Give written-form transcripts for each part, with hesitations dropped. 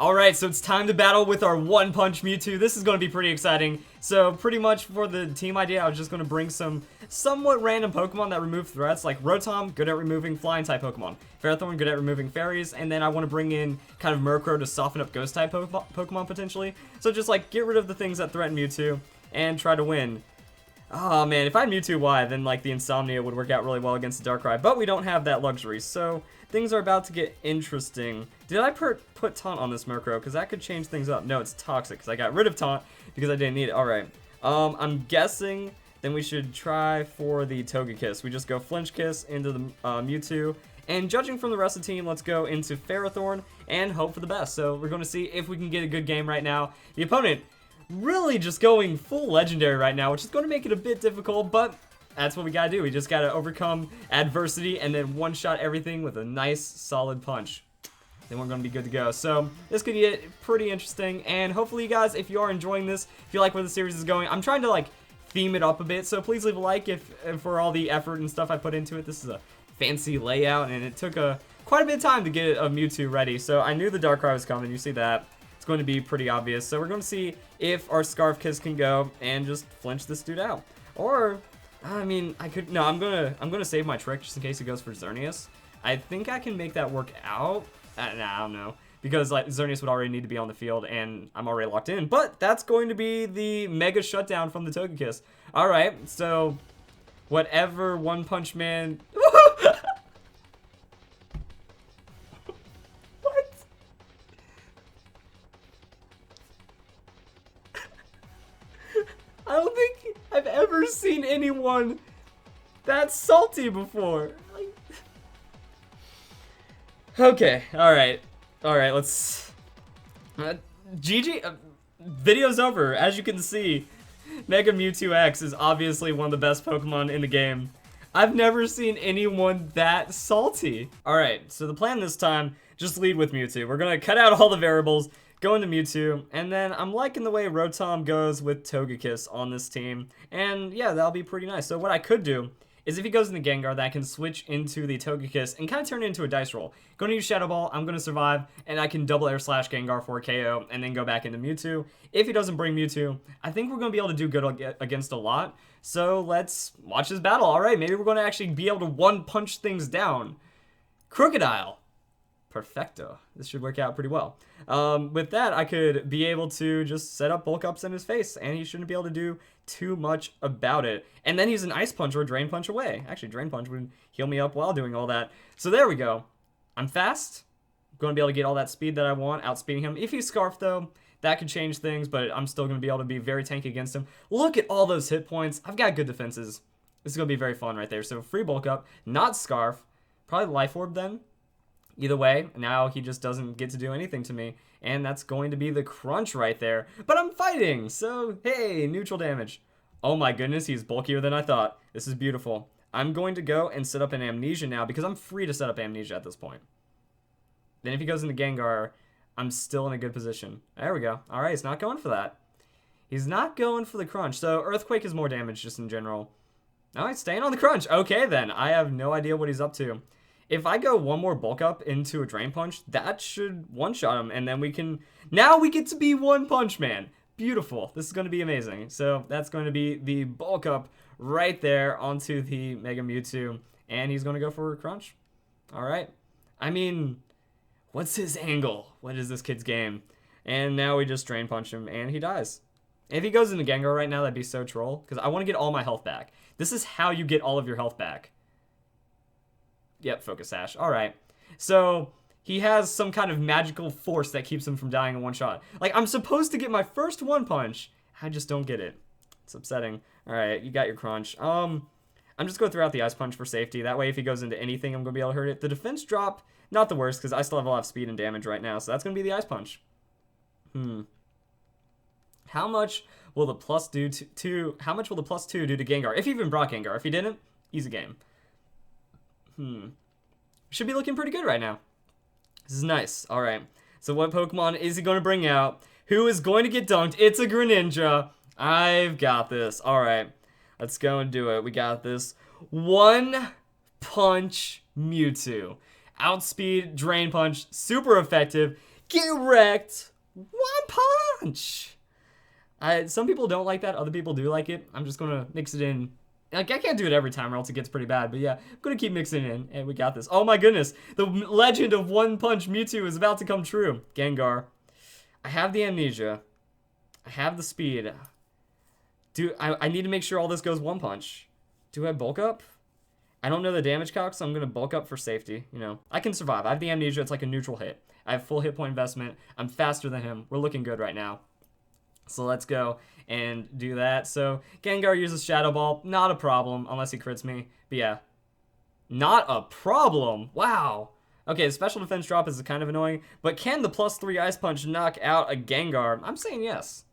Alright, so it's time to battle with our One Punch Mewtwo. This is going to be pretty exciting. So pretty much for the team idea, I was just going to bring some somewhat random Pokemon that remove threats, like Rotom, good at removing flying type Pokemon. Ferrothorn, good at removing fairies, and then I want to bring in kind of Murkrow to soften up ghost type Pokemon potentially. So just like get rid of the things that threaten Mewtwo and try to win. Oh man, if I had Mewtwo Y, then like the Insomnia would work out really well against the Darkrai, but we don't have that luxury, so things are about to get interesting. Did I put Taunt on this Murkrow? Because that could change things up. No, it's Toxic, because I got rid of Taunt because I didn't need it. Alright, I'm guessing then we should try for the Togekiss. We just go Flinch Kiss into the Mewtwo, and judging from the rest of the team, let's go into Ferrothorn and hope for the best. So we're going to see if we can get a good game right now. The opponent really just going full legendary right now, which is going to make it a bit difficult, but that's what we gotta do. We just gotta overcome adversity and then one-shot everything with a nice, solid punch. Then we're gonna be good to go. So this could get pretty interesting, and hopefully you guys, if you are enjoying this, if you like where the series is going, I'm trying to like theme it up a bit, so please leave a like if for all the effort and stuff I put into it. This is a fancy layout, and it took quite a bit of time to get a Mewtwo ready, so I knew the Darkrai was coming. You see that. It's going to be pretty obvious. So we're going to see if our Scarf Kiss can go and just flinch this dude out. Or, I mean, I could, no, I'm gonna save my trick just in case he goes for Xerneas. I think I can make that work out. Nah, I don't know. Because like Xerneas would already need to be on the field and I'm already locked in. But that's going to be the Mega Shutdown from the Togekiss. Alright, so whatever One Punch Man... I don't think I've ever seen anyone that salty before. Like... Okay, alright, let's... GG, video's over. As you can see, Mega Mewtwo X is obviously one of the best Pokemon in the game. I've never seen anyone that salty. Alright, so the plan this time, just lead with Mewtwo. We're gonna cut out all the variables, go into Mewtwo, and then I'm liking the way Rotom goes with Togekiss on this team. And yeah, that'll be pretty nice. So what I could do is if he goes into Gengar, that I can switch into the Togekiss and kind of turn it into a dice roll. Going to use Shadow Ball, I'm going to survive, and I can double Air Slash Gengar for a KO, and then go back into Mewtwo. If he doesn't bring Mewtwo, I think we're going to be able to do good against a lot. So let's watch this battle. Alright, maybe we're going to actually be able to one-punch things down. Crocodile. Perfecto. This should work out pretty well. With that, I could be able to just set up bulk ups in his face, and he shouldn't be able to do too much about it. And then he's an Ice Punch or a Drain Punch away. Actually, Drain Punch would heal me up while doing all that. So there we go. I'm fast. I'm going to be able to get all that speed that I want, outspeeding him. If he's Scarf, though, that could change things, but I'm still going to be able to be very tanky against him. Look at all those hit points. I've got good defenses. This is going to be very fun right there. So free bulk up, not Scarf. Probably Life Orb then. Either way, now he just doesn't get to do anything to me, and that's going to be the crunch right there. But I'm fighting, so hey, neutral damage. Oh my goodness, he's bulkier than I thought. This is beautiful. I'm going to go and set up an Amnesia now, because I'm free to set up Amnesia at this point. Then if he goes into Gengar, I'm still in a good position. There we go. Alright, he's not going for that. He's not going for the crunch, so Earthquake is more damage just in general. Alright, staying on the crunch. Okay then, I have no idea what he's up to. If I go one more bulk up into a Drain Punch, that should one-shot him, and then we can... Now we get to be One Punch Man. Beautiful. This is going to be amazing. So that's going to be the bulk up right there onto the Mega Mewtwo, and he's going to go for a crunch. Alright. I mean, what's his angle? What is this kid's game? And now we just Drain Punch him, and he dies. If he goes into Gengar right now, that'd be so troll, because I want to get all my health back. This is how you get all of your health back. Yep, Focus Sash. Alright. So, he has some kind of magical force that keeps him from dying in one shot. Like, I'm supposed to get my first one punch. I just don't get it. It's upsetting. Alright, you got your crunch. I'm just going to throw out the Ice Punch for safety. That way, if he goes into anything, I'm going to be able to hurt it. The defense drop, not the worst, because I still have a lot of speed and damage right now. So, that's going to be the Ice Punch. How much will the plus do to how much will the plus 2 do to Gengar? If he even brought Gengar. If he didn't, easy game. Should be looking pretty good right now. This is nice. Alright. So what Pokemon is he going to bring out? Who is going to get dunked? It's a Greninja. I've got this. Alright. Let's go and do it. We got this. One Punch Mewtwo. Outspeed, Drain Punch. Super effective. Get wrecked. One punch. Some people don't like that. Other people do like it. I'm just going to mix it in. Like, I can't do it every time or else it gets pretty bad. But yeah, I'm going to keep mixing it in. And we got this. Oh my goodness. The legend of One Punch Mewtwo is about to come true. Gengar. I have the amnesia. I have the speed. I need to make sure all this goes one punch. Do I bulk up? I don't know the damage calc, so I'm going to bulk up for safety. You know, I can survive. I have the amnesia. It's like a neutral hit. I have full hit point investment. I'm faster than him. We're looking good right now. So let's go and do that. So Gengar uses Shadow Ball. Not a problem unless he crits me. But yeah, not a problem. Wow. Okay, the special defense drop is kind of annoying. But can the +3 Ice Punch knock out a Gengar? I'm saying yes.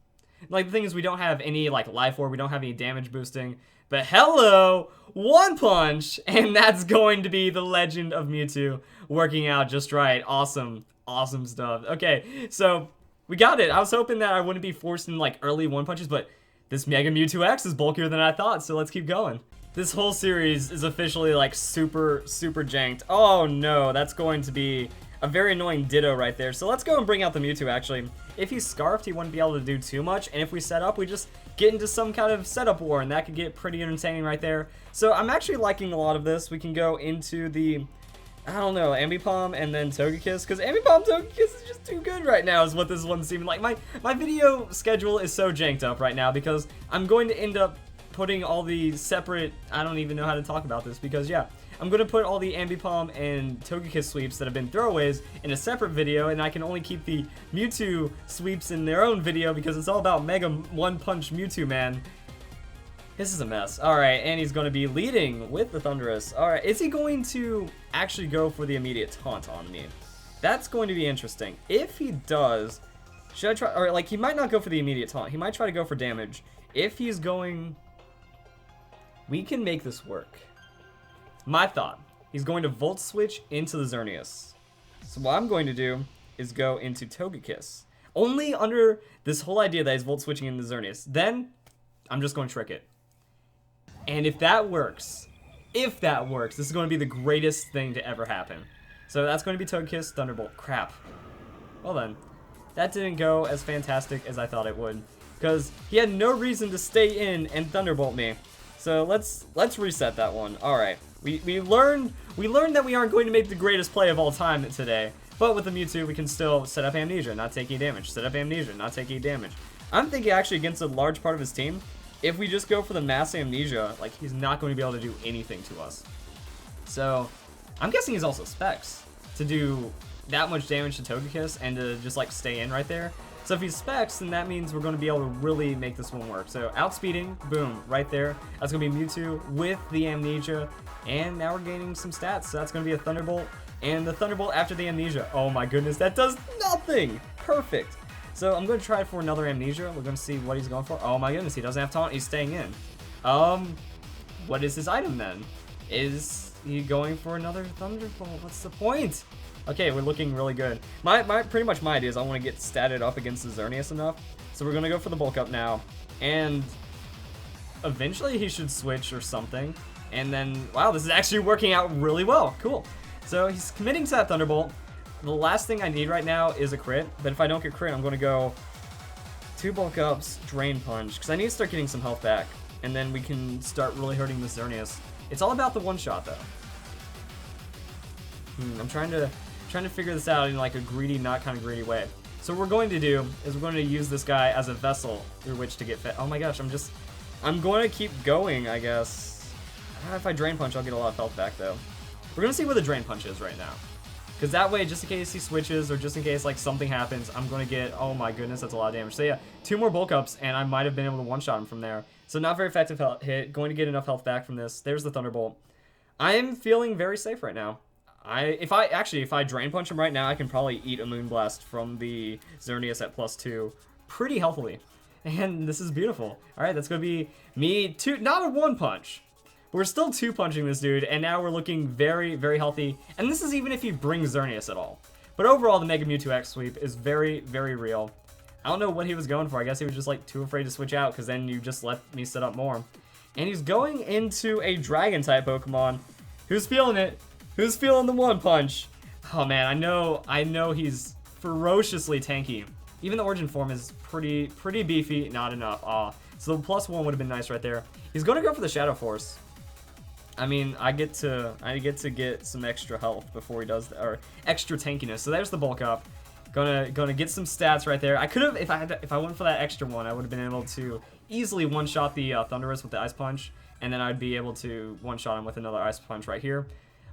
Like, the thing is, we don't have any, like, life orb. We don't have any damage boosting. But hello, one punch. And that's going to be the legend of Mewtwo working out just right. Awesome. Awesome stuff. Okay, so we got it. I was hoping that I wouldn't be forced in, like, early one punches. But this Mega Mewtwo X is bulkier than I thought. So let's keep going. This whole series is officially, like, super, super janked. Oh, no. That's going to be a very annoying Ditto right there. So let's go and bring out the Mewtwo, actually. If he's Scarfed, he wouldn't be able to do too much. And if we set up, we just get into some kind of setup war. And that could get pretty entertaining right there. So I'm actually liking a lot of this. We can go into the, I don't know, Ambipom and then Togekiss. Because Ambipom Togekiss is just too good right now is what this one's seeming like. My video schedule is so janked up right now because I'm going to end up putting all the separate, I don't even know how to talk about this because yeah, I'm going to put all the Ambipom and Togekiss sweeps that have been throwaways in a separate video, and I can only keep the Mewtwo sweeps in their own video because it's all about Mega One Punch Mewtwo, man. This is a mess. Alright, and he's going to be leading with the Thunderous. Alright, is he going to actually go for the immediate taunt on me? That's going to be interesting. If he does, should I try, or like, he might not go for the immediate taunt. He might try to go for damage. If he's going, we can make this work. My thought, he's going to Volt Switch into the Xerneas. So what I'm going to do is go into Togekiss. Only under this whole idea that he's Volt Switching into the Xerneas. Then, I'm just going to trick it. And if that works, this is going to be the greatest thing to ever happen. So that's going to be Togekiss, Thunderbolt. Crap. Well then, that didn't go as fantastic as I thought it would. Because he had no reason to stay in and Thunderbolt me. So let's reset that one. Alright. We learned that we aren't going to make the greatest play of all time today. But with the Mewtwo, we can still set up Amnesia, not take any damage. Set up Amnesia, not take any damage. I'm thinking actually against a large part of his team, if we just go for the mass Amnesia, like, he's not going to be able to do anything to us. So, I'm guessing he's also Specs to do that much damage to Togekiss and to just, like, stay in right there. So if he's Specs, then that means we're going to be able to really make this one work. So outspeeding, boom, right there. That's going to be Mewtwo with the Amnesia. And now we're gaining some stats. So that's going to be a Thunderbolt. And the Thunderbolt after the Amnesia. Oh my goodness, that does nothing. Perfect. So I'm going to try for another Amnesia. We're going to see what he's going for. Oh my goodness, he doesn't have Taunt. He's staying in. What is his item then? Is he going for another Thunderbolt? What's the point? Okay, we're looking really good. Pretty much my idea is I want to get statted up against the Xerneas enough. So we're going to go for the bulk up now. And eventually he should switch or something. And then, wow, this is actually working out really well. Cool. So he's committing to that Thunderbolt. The last thing I need right now is a crit. But if I don't get crit, I'm going to go 2 bulk ups, Drain Punch. Because I need to start getting some health back. And then we can start really hurting the Xerneas. It's all about the one-shot, though. I'm trying to figure this out in like a greedy, not kind of greedy way. So what we're going to do is we're going to use this guy as a vessel through which to get fed. Oh my gosh, I'm going to keep going, I guess. If I Drain Punch, I'll get a lot of health back, though. We're going to see where the Drain Punch is right now. Because that way, just in case he switches or just in case like something happens, I'm going to get, oh my goodness, that's a lot of damage. So yeah, 2 more bulk ups and I might have been able to one-shot him from there. So not very effective hit, going to get enough health back from this. There's the Thunderbolt. I am feeling very safe right now. If I Drain Punch him right now, I can probably eat a Moonblast from the Xerneas at +2 pretty healthily. And this is beautiful. Alright, that's going to be me, not a 1-punch. We're still 2-punching this dude, and now we're looking very, very healthy. And this is even if he brings Xerneas at all. But overall, the Mega Mewtwo X sweep is very, very real. I don't know what he was going for. I guess he was just like too afraid to switch out, because then you just let me set up more. And he's going into a Dragon-type Pokemon. Who's feeling it? Who's feeling the 1-punch? Oh man, I know he's ferociously tanky. Even the origin form is pretty beefy. Not enough. Aw. So the +1 would have been nice right there. He's going to go for the Shadow Force. I mean, I get to get some extra health before he does that, or extra tankiness. So there's the bulk up. Gonna get some stats right there. I could have, if I went for that extra one, I would have been able to easily one-shot the Thunderous with the Ice Punch, and then I'd be able to one-shot him with another Ice Punch right here.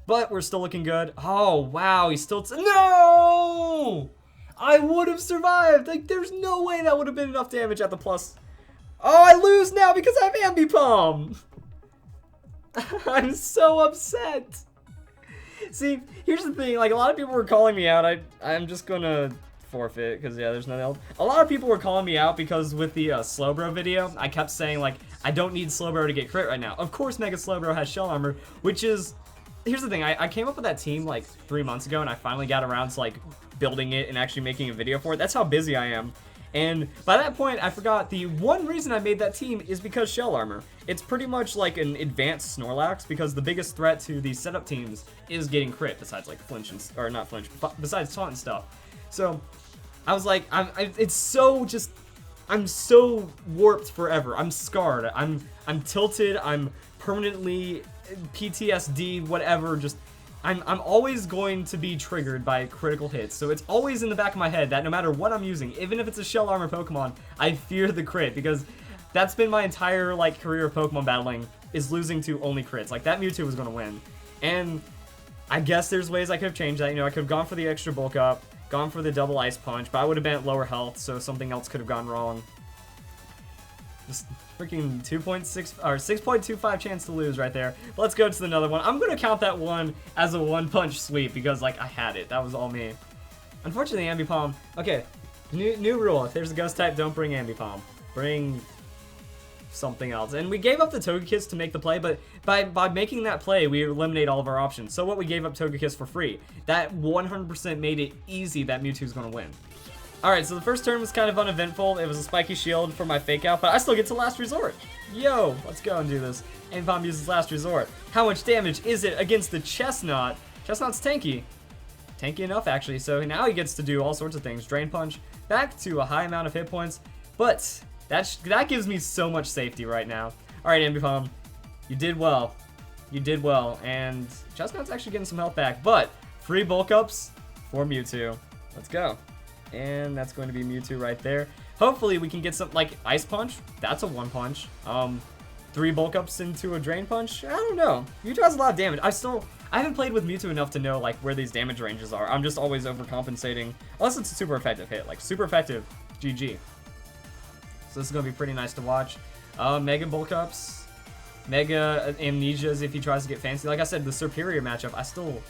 But we're still looking good. Oh wow, he's still no! I would have survived. Like, there's no way that would have been enough damage at the plus. Oh, I lose now because I have Ambipom. I'm so upset. See, here's the thing, like, a lot of people were calling me out. I'm just gonna forfeit, because, yeah, there's nothing else. A lot of people were calling me out because with the Slowbro video, I kept saying, like, I don't need Slowbro to get crit right now. Of course, Mega Slowbro has Shell Armor, which is... Here's the thing, I came up with that team, like, 3 months ago, and I finally got around to, like, building it and actually making a video for it. That's how busy I am. And by that point, I forgot the one reason I made that team is because Shell Armor. It's pretty much like an advanced Snorlax, because the biggest threat to these setup teams is getting crit, besides like flinch and, or not flinch, but besides taunt and stuff. So I was like, it's so just, I'm so warped forever. I'm scarred. I'm tilted. I'm permanently PTSD, whatever. Just I'm always going to be triggered by critical hits, so it's always in the back of my head that no matter what I'm using, even if it's a Shell Armor Pokemon, I fear the crit, because that's been my entire, like, career of Pokemon battling, is losing to only crits. Like, that Mewtwo was going to win. And I guess there's ways I could have changed that. You know, I could have gone for the extra bulk up, gone for the double Ice Punch, but I would have been at lower health, so something else could have gone wrong. Just freaking 2.6 or 6.25 chance to lose right there. But let's go to another one. I'm gonna count that one as a one-punch sweep because, like, I had it. That was all me. Unfortunately, Ambipom. Okay, new rule. If there's a ghost type, don't bring Ambipom. Bring something else. And we gave up the Togekiss to make the play, but by making that play, we eliminate all of our options. So what, we gave up Togekiss for free. That 100% made it easy that Mewtwo's gonna win. Alright, so the first turn was kind of uneventful. It was a spiky shield for my fake out, but I still get to last resort. Yo, let's go and do this. Ambipom uses last resort. How much damage is it against the Chestnut? Chestnut's tanky. Tanky enough, actually, so now he gets to do all sorts of things. Drain Punch, back to a high amount of hit points, but that gives me so much safety right now. Alright, Ambipom, you did well. You did well, and Chestnut's actually getting some health back, but free bulk ups for Mewtwo. Let's go. And that's going to be Mewtwo right there. Hopefully we can get some, like, Ice Punch. That's a one punch. 3 bulk ups into a Drain Punch. I don't know. Mewtwo has a lot of damage. I haven't played with Mewtwo enough to know, like, where these damage ranges are. I'm just always overcompensating. Unless it's a super effective hit. Like, super effective. GG. So this is going to be pretty nice to watch. Mega bulk ups. Mega amnesias if he tries to get fancy. Like I said, the Superior matchup, I still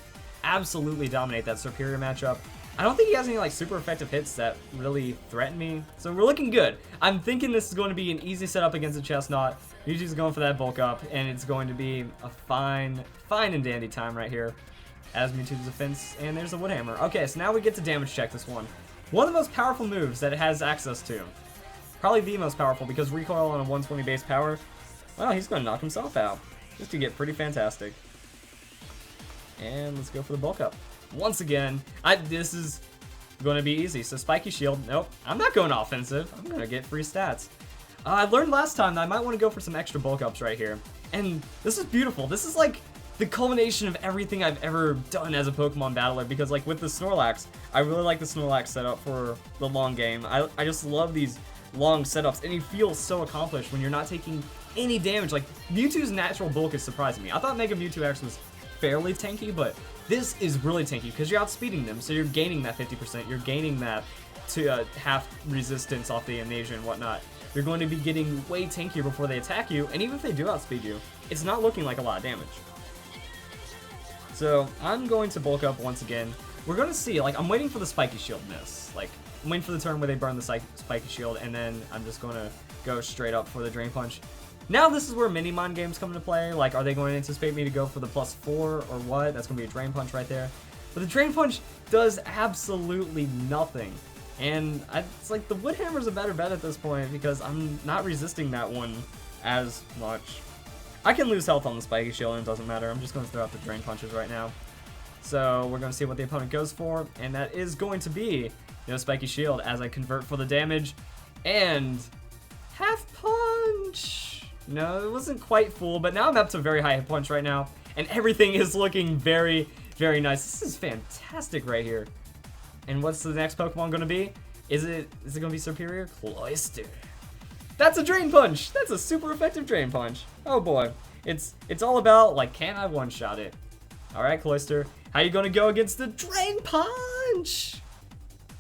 absolutely dominate that Superior matchup. I don't think he has any, like, super effective hits that really threaten me. So we're looking good. I'm thinking this is going to be an easy setup against the Chestnut. Yuji's going for that bulk up, and it's going to be a fine and dandy time right here as Mewtwo's defense. And there's a Wood Hammer. Okay, so now we get to damage check this one. One of the most powerful moves that it has access to. Probably the most powerful, because recoil on a 120 base power. Well, he's going to knock himself out. Just to get pretty fantastic. And let's go for the bulk up. Once again, this is going to be easy. So Spiky Shield, nope, I'm not going offensive. I'm going to get free stats. I learned last time that I might want to go for some extra bulk ups right here. And this is beautiful. This is like the culmination of everything I've ever done as a Pokemon battler, because, like, with the Snorlax, I really like the Snorlax setup for the long game. I just love these long setups, and you feel so accomplished when you're not taking any damage. Like, Mewtwo's natural bulk is surprising me. I thought Mega Mewtwo X was fairly tanky, but this is really tanky because you're outspeeding them, so you're gaining that 50%. You're gaining that to half resistance off the amnesia and whatnot. You're going to be getting way tankier before they attack you, and even if they do outspeed you, it's not looking like a lot of damage. So I'm going to bulk up once again. We're going to see, like, I'm waiting for the Spiky Shield miss. Like, I'm waiting for the turn where they burn the Spiky Shield, and then I'm just going to go straight up for the Drain Punch. Now this is where Minimon games come into play. Like, are they going to anticipate me to go for the +4 or what? That's going to be a Drain Punch right there. But the Drain Punch does absolutely nothing. And it's like the Wood Hammer's a better bet at this point because I'm not resisting that one as much. I can lose health on the Spiky Shield and it doesn't matter. I'm just going to throw out the Drain Punches right now. So we're going to see what the opponent goes for. And that is going to be No spiky shield as I convert for the damage. And half punch. No, it wasn't quite full, but now I'm up to very high hit punch right now. And everything is looking very, very nice. This is fantastic right here. And what's the next Pokemon going to be? Is it going to be superior? Cloyster. That's a Drain Punch. That's a super effective Drain Punch. Oh boy. It's all about, like, can I one-shot it? All right, Cloyster. How you going to go against the Drain Punch?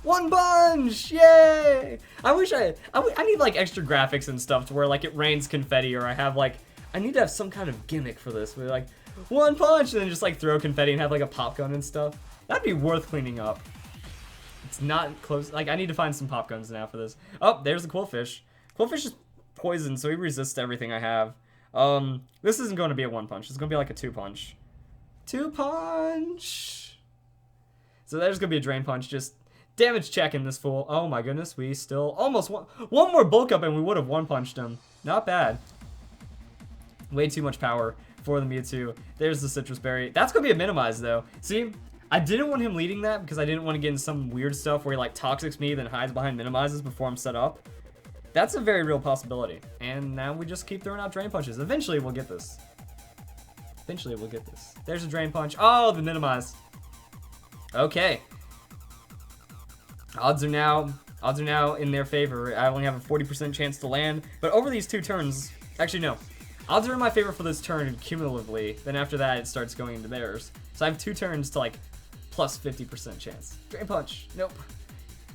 One punch! Yay! I wish I need, like, extra graphics and stuff to where, like, it rains confetti, or I need to have some kind of gimmick for this where, like, one punch and then just, like, throw confetti and have, like, a pop gun and stuff. That'd be worth cleaning up. It's not close. Like, I need to find some pop guns now for this. Oh, there's the Qwilfish. Qwilfish is poison, so he resists everything I have. This isn't going to be a one punch. It's going to be like a two punch. Two punch! So there's going to be a Drain Punch. Just damage checking this fool. Oh my goodness, we still almost one more bulk up and we would have one punched him. Not bad. Way too much power for the Mewtwo. There's the Citrus Berry. That's going to be a minimize though. See? I didn't want him leading that because I didn't want to get in some weird stuff where he like toxics me, then hides behind minimizes before I'm set up. That's a very real possibility. And now we just keep throwing out Drain Punches. Eventually we'll get this. Eventually we'll get this. There's a Drain Punch. Oh, the minimize. Okay. Odds are now in their favor. I only have a 40% chance to land. But over these 2 turns, actually no. Odds are in my favor for this turn cumulatively. Then after that it starts going into theirs. So I have 2 turns to like plus 50% chance. Drain Punch. Nope.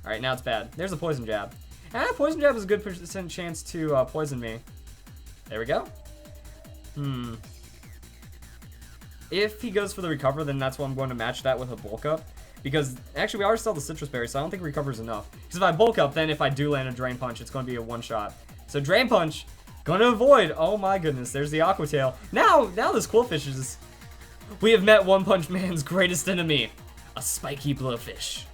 Alright, now it's bad. There's a Poison Jab. Poison Jab is a good percent chance to poison me. There we go. If he goes for the recover, then that's why I'm going to match that with a bulk up. Because, actually, we already saw the Citrus Berry, so I don't think recover's enough. Because if I bulk up, then if I do land a Drain Punch, it's going to be a one-shot. So Drain Punch, gonna avoid. Oh my goodness, there's the Aqua Tail. Now this Qwilfish is... We have met One Punch Man's greatest enemy. A spiky blowfish.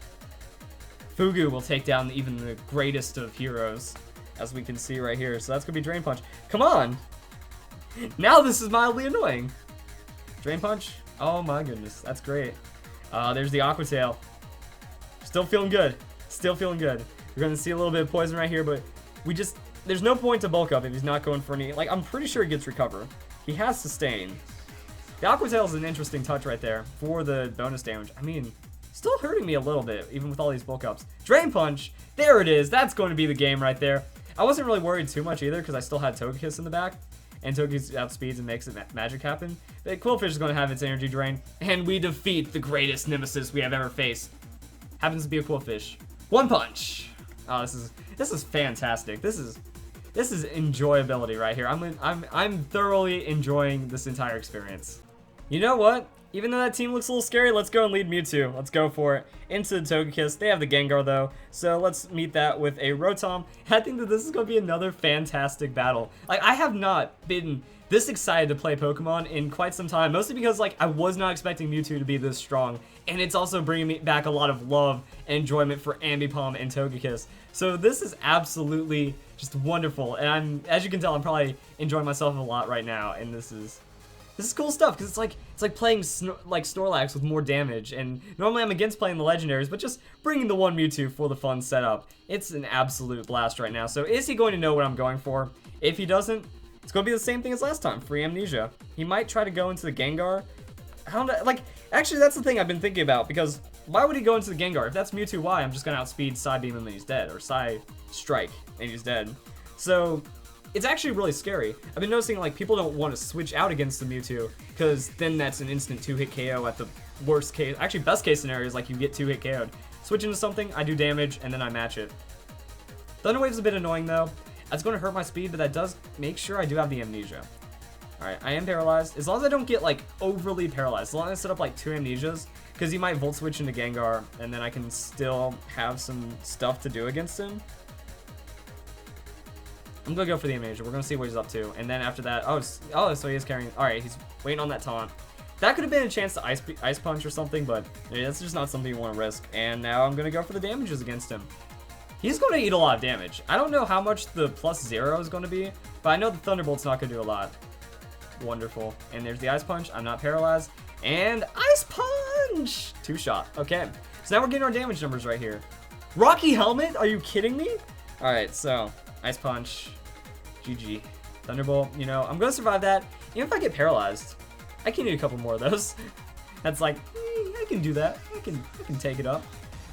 Fugu will take down even the greatest of heroes, as we can see right here. So that's gonna be Drain Punch. Come on! Now this is mildly annoying. Drain Punch? Oh my goodness, that's great. There's the Aqua Tail. Still feeling good. Still feeling good. We're gonna see a little bit of poison right here, but there's no point to bulk up if he's not going for any, like, I'm pretty sure he gets recover. He has sustain. The Aqua Tail is an interesting touch right there for the bonus damage. I mean, still hurting me a little bit, even with all these bulk ups. Drain Punch, there it is. That's going to be the game right there. I wasn't really worried too much either, because I still had Togekiss in the back. And Togekiss outspeeds and makes it magic happen. The Qwilfish is going to have its energy drain. And we defeat the greatest nemesis we have ever faced. Happens to be a Qwilfish. One punch! Oh, this is fantastic. This is enjoyability right here. I'm thoroughly enjoying this entire experience. You know what? Even though that team looks a little scary, let's go and lead Mewtwo. Let's go for it. Into the Togekiss. They have the Gengar though, so let's meet that with a Rotom. I think that this is going to be another fantastic battle. Like, I have not been this excited to play Pokemon in quite some time, mostly because, like, I was not expecting Mewtwo to be this strong, and it's also bringing me back a lot of love and enjoyment for Ambipom and Togekiss. So this is absolutely just wonderful, and as you can tell, I'm probably enjoying myself a lot right now, and this is cool stuff, because it's like playing Snorlax with more damage, and normally I'm against playing the legendaries, but just bringing the one Mewtwo for the fun setup. It's an absolute blast right now. So is he going to know what I'm going for? If he doesn't, it's going to be the same thing as last time, free amnesia. He might try to go into the Gengar. I don't know, like, actually that's the thing I've been thinking about, because why would he go into the Gengar? If that's Mewtwo Y, I'm just going to outspeed Psybeam him and he's dead, or Psy Strike and he's dead. So it's actually really scary. I've been noticing, like, people don't want to switch out against the Mewtwo, because then that's an instant 2-hit KO at the worst case. Actually, best case scenario is, like, you get 2-hit KO'd. Switch into something, I do damage, and then I match it. Thunder Wave's a bit annoying, though. That's going to hurt my speed, but that does make sure I do have the amnesia. Alright, I am paralyzed. As long as I don't get, like, overly paralyzed. As long as I set up, like, 2 amnesias, because he might Volt Switch into Gengar, and then I can still have some stuff to do against him. I'm gonna go for the amnesia. We're gonna see what he's up to, and then after that, oh, so he is carrying. All right, he's waiting on that taunt. That could have been a chance to ice punch or something, but that's just not something you want to risk. And now I'm gonna go for the damages against him. He's gonna eat a lot of damage. I don't know how much the +0 is gonna be, but I know the Thunderbolt's not gonna do a lot. Wonderful. And there's the ice punch. I'm not paralyzed. And ice punch! 2-shot. Okay. So now we're getting our damage numbers right here. Rocky Helmet? Are you kidding me? Alright, so, Ice Punch. GG. Thunderbolt, you know, I'm gonna survive that. Even if I get paralyzed, I can do a couple more of those. That's like, I can do that. I can take it up.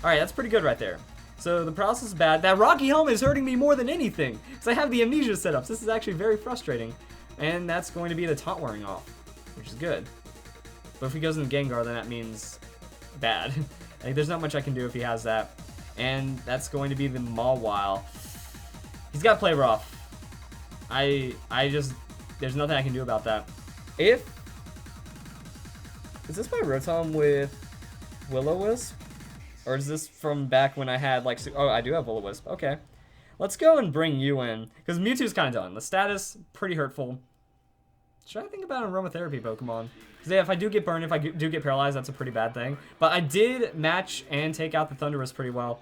Alright, that's pretty good right there. So the process is bad. That Rocky Helmet is hurting me more than anything, because I have the amnesia setups. This is actually very frustrating. And that's going to be the taunt wearing off, which is good. But if he goes into Gengar, then that means bad. Like, there's not much I can do if he has that. And that's going to be the Mawile. He's got to play rough. There's nothing I can do about that. Is this my Rotom with Will-O-Wisp? Or is this from back when I had, like, oh, I do have Will-O-Wisp. Okay. Let's go and bring you in, because Mewtwo's kind of done. The status, pretty hurtful. Should I think about an aromatherapy Pokemon? Because yeah, if I do get burned, if I do get paralyzed, that's a pretty bad thing. But I did match and take out the Thundurus pretty well.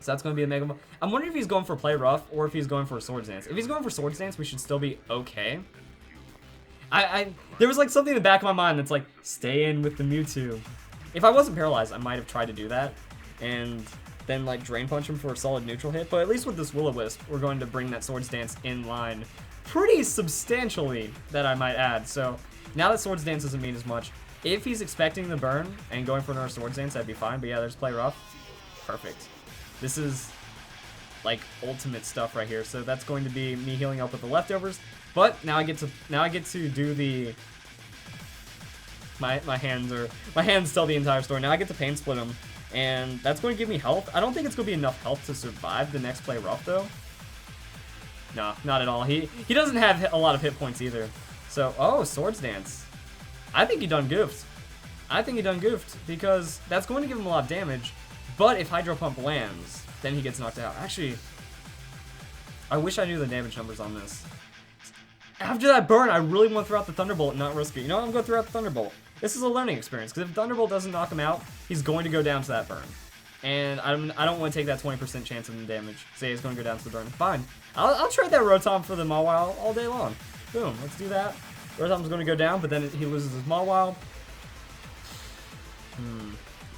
So that's going to be a Mega... I'm wondering if he's going for Play Rough or if he's going for a Swords Dance. If he's going for Swords Dance, we should still be okay. There was like something in the back of my mind that's like, stay in with the Mewtwo. If I wasn't paralyzed, I might have tried to do that. And then like Drain Punch him for a solid neutral hit. But at least with this Will-O-Wisp, we're going to bring that Swords Dance in line pretty substantially, that I might add. So now that Swords Dance doesn't mean as much. If he's expecting the burn and going for another Swords Dance, that'd be fine. But yeah, there's Play Rough. Perfect. This is like ultimate stuff right here. So that's going to be me healing up with the leftovers. But now I get to do the my hands tell the entire story. Now I get to Pain Split him, and that's going to give me health. I don't think it's going to be enough health to survive the next Play Rough though. No, not at all. He doesn't have a lot of hit points either. So, oh, Swords Dance. I think he done goofed. I think he done goofed because that's going to give him a lot of damage. But if Hydro Pump lands, then he gets knocked out. Actually, I wish I knew the damage numbers on this. After that burn, I really want to throw out the Thunderbolt and not risk it. You know what? I'm going to throw out the Thunderbolt. This is a learning experience, because if Thunderbolt doesn't knock him out, he's going to go down to that burn. And I don't want to take that 20% chance of the damage. Say he's going to go down to the burn. Fine. I'll trade that Rotom for the Mawile all day long. Boom. Let's do that. Rotom's going to go down, but then he loses his Mawile.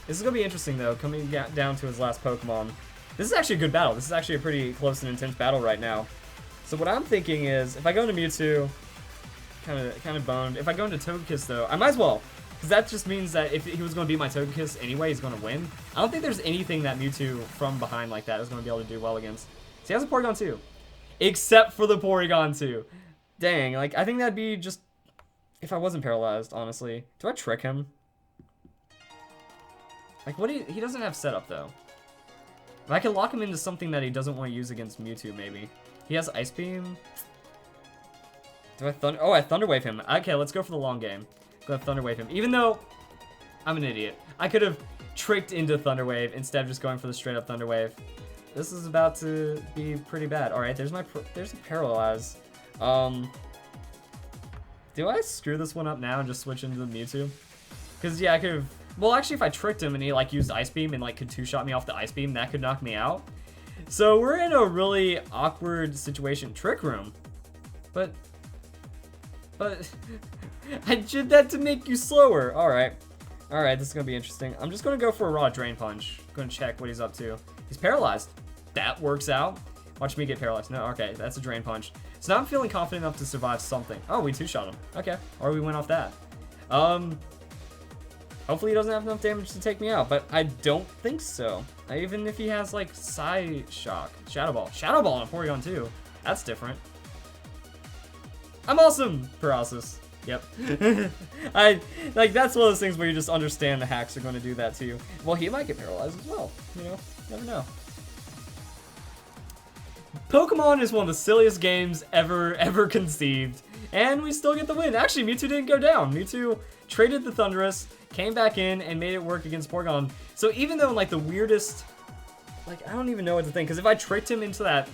This is going to be interesting, though, coming down to his last Pokemon. This is actually a good battle. This is actually a pretty close and intense battle right now. So what I'm thinking is, if I go into Mewtwo, kind of boned. If I go into Togekiss, though, I might as well. Because that just means that if he was going to beat my Togekiss anyway, he's going to win. I don't think there's anything that Mewtwo from behind like that is going to be able to do well against. So he has a Porygon 2. Except for the Porygon 2. Dang, like, I think that'd be just... If I wasn't paralyzed, honestly. Do I trick him? Like, what he doesn't have setup, though. But I can lock him into something that he doesn't want to use against Mewtwo, maybe. He has Ice Beam. Do I Thunder... Oh, I Thunder Wave him. Okay, let's go for the long game. Go Thunder Wave him. Even though I'm an idiot. I could have tricked into Thunder Wave instead of just going for the straight up Thunder Wave. This is about to be pretty bad. Alright, there's a Paralyze. Do I screw this one up now and just switch into the Mewtwo? Because, yeah, I could have... Well, actually, if I tricked him and he, like, used Ice Beam and, like, could two-shot me off the Ice Beam, that could knock me out. So, we're in a really awkward situation. Trick Room. But... I did that to make you slower. Alright. Alright, this is going to be interesting. I'm just going to go for a raw Drain Punch. Going to check what he's up to. He's paralyzed. That works out. Watch me get paralyzed. No, okay, that's a Drain Punch. So now I'm feeling confident enough to survive something. Oh, we two-shot him. Okay, or we went off that. Hopefully he doesn't have enough damage to take me out, but I don't think so. Even if he has, like, Psy Shock. Shadow Ball. Shadow Ball on a Porygon, too. That's different. I'm awesome! Paralysis. Yep. Like, that's one of those things where you just understand the hacks are going to do that to you. Well, he might get paralyzed as well. You know, never know. Pokemon is one of the silliest games ever conceived. And we still get the win. Actually, Mewtwo didn't go down. Mewtwo traded the Thundurus, came back in, and made it work against Porygon. So even though in, like, the weirdest... Like, I don't even know what to think. Because if I tricked him into that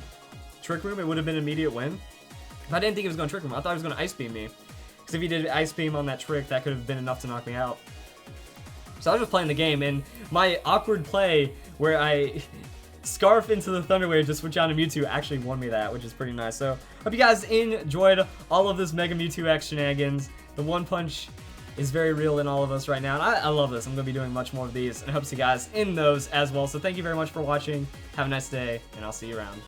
Trick Room, it would have been an immediate win. But I didn't think he was going to Trick Room. I thought he was going to Ice Beam me. Because if he did Ice Beam on that trick, that could have been enough to knock me out. So I was just playing the game, and my awkward play where I scarf into the Thunder Wave to switch out to Mewtwo actually won me that, which is pretty nice. So hope you guys enjoyed all of this Mega Mewtwo X shenanigans. The One Punch is very real in all of us right now, and I love this. I'm going to be doing much more of these, and I hope to see you guys in those as well. So thank you very much for watching. Have a nice day, and I'll see you around.